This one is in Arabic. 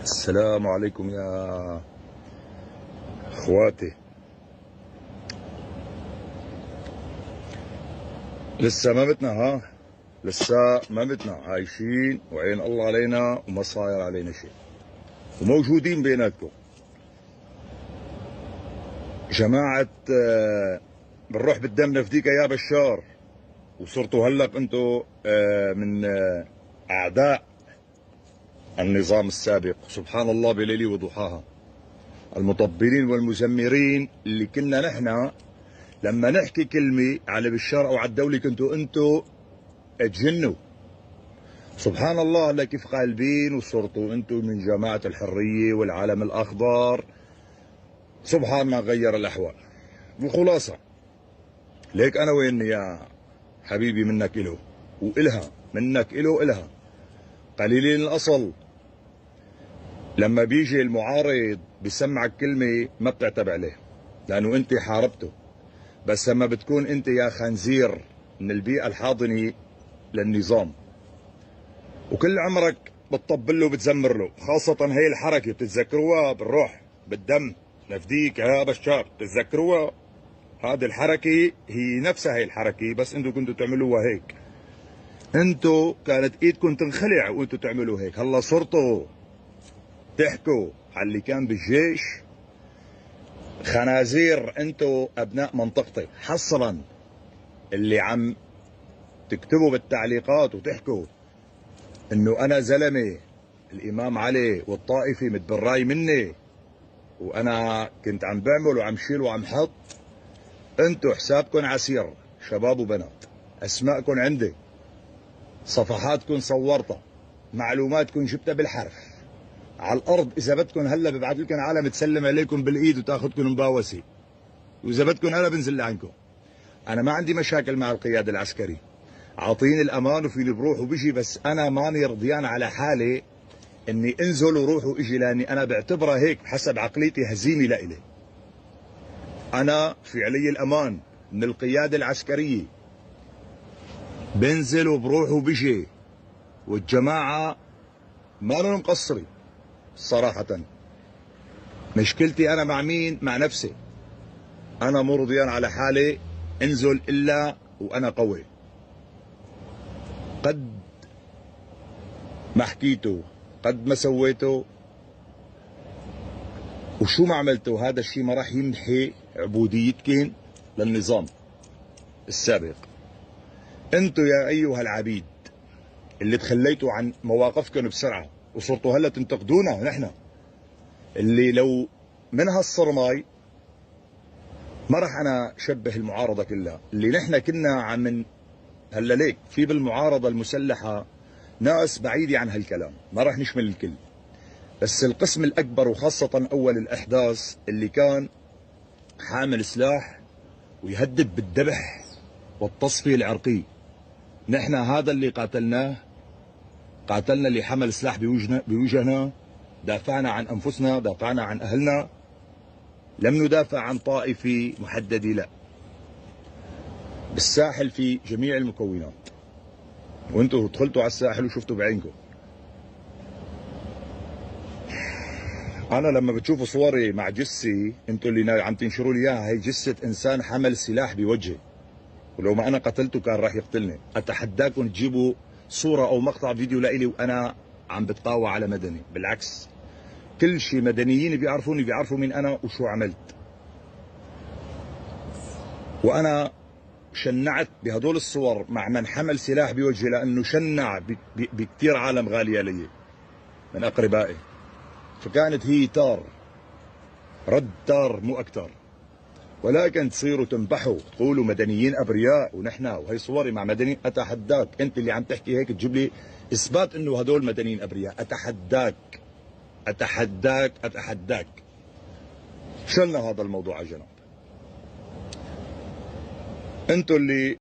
السلام عليكم يا اخواتي. لسه ما متنا، لسه ما متنا، عايشين وعين الله علينا وما صاير علينا شيء، وموجودين بيناتكم جماعة. بنروح بالدم نفديك يا بشار، وصرتوا هلق انتوا من اعداء النظام السابق. سبحان الله بليلي وضحاها، المطبلين والمزمرين اللي كنا نحن لما نحكي كلمة على بشار أو على الدولة كنتوا أنتوا تجنوا. سبحان الله، هلا كيف قالبين وصرتوا أنتوا من جماعة الحرية والعالم الأخضر. سبحان ما غير الأحوال. بالخلاصة ليك أنا وين يا حبيبي، منك إله وإلها، منك إله وإلها. قليلين الأصل لما بيجي المعارض بيسمعك كلمة ما بتعتب عليه لأنه أنت حاربته، بس لما بتكون انت يا خنزير من البيئة الحاضنة للنظام وكل عمرك بتطبل له وبتزمر له، خاصة هي الحركة بتتذكروها بالروح بالدم نفديك يا بشار، بتتذكروها؟ هذه الحركة هي نفسها هي الحركة، بس انتوا كنتوا تعملوها هيك. انتوا كانت ايدكم تنخلع وانتوا تعملوا هيك. هلا صرتوا تحكوا على اللي كان بالجيش خنازير. انتوا ابناء منطقتي حصرا اللي عم تكتبوا بالتعليقات وتحكوا انه انا زلمه الامام علي والطائفي متبراي مني وانا كنت عم بعمل وعم شيل وعم حط. انتوا حسابكم عسير شباب وبنات، اسماءكم عندي، صفحاتكم صورتها، معلوماتكم جبتها بالحرف على الارض. اذا بدكم هلا ببعث لكم عالم تسلم عليكم بالايد وتاخذكم مباوسه، واذا بدكم انا بنزل لعنكم. انا ما عندي مشاكل مع القياده العسكري، عاطيني الامان وفيني بروح وبجي، بس انا ماني رضيان على حالي اني انزل وروح واجي، لاني انا بعتبرها هيك بحسب عقليتي هزيمه لإلي. انا في علي الامان من القياده العسكريه، بنزل وبروح وبجي، والجماعه ما لهم مقصرين صراحه. مشكلتي انا مع مين؟ مع نفسي. انا مو رضيان على حالي انزل الا وانا قوي. قد ما حكيته، قد ما سويته، وشو ما عملته، هذا الشيء ما راح يمحي عبوديتكم للنظام السابق. انتم يا ايها العبيد اللي تخليتوا عن مواقفكم بسرعه وصرتوا هلا تنتقدونا نحن، اللي لو من هالصرماي ما راح انا شبه المعارضه كلها، اللي نحن كنا عم هلا ليك في بالمعارضه المسلحه ناس بعيده عن هالكلام، ما راح نشمل الكل، بس القسم الاكبر وخاصه اول الاحداث اللي كان حامل سلاح ويهدد بالذبح والتصفيه العرقيه، نحن هذا اللي قاتلناه. قاتلنا اللي حمل سلاح بوجهنا، دافعنا عن انفسنا، دافعنا عن اهلنا، لم ندافع عن طائفه محدده، لا، بالساحل في جميع المكونات، وانتم دخلتوا على الساحل وشفتوا بعينكم. انا لما بتشوفوا صوري مع جثه انتم اللي عم تنشروا لي اياها، هي جثه انسان حمل سلاح بوجهي، ولو ما انا قتلته كان راح يقتلني. اتحداكم تجيبوا صوره او مقطع فيديو لإلي وانا عم بتقاوى على مدني، بالعكس كل شيء مدنيين بيعرفوني، بيعرفوا مين انا وشو عملت. وانا شنعت بهدول الصور مع من حمل سلاح بوجهي لانه شنع بكثير عالم غاليه لي من اقربائي، فكانت هي تار، رد تار مو اكثر. ولكن تصيروا تنبحوا تقولوا مدنيين ابرياء ونحن وهي صوري مع مدنيين. اتحداك انت اللي عم تحكي هيك تجيب لي اثبات انه هدول مدنيين ابرياء. اتحداك اتحداك اتحداك. شلنا هذا الموضوع على جنب. انتوا اللي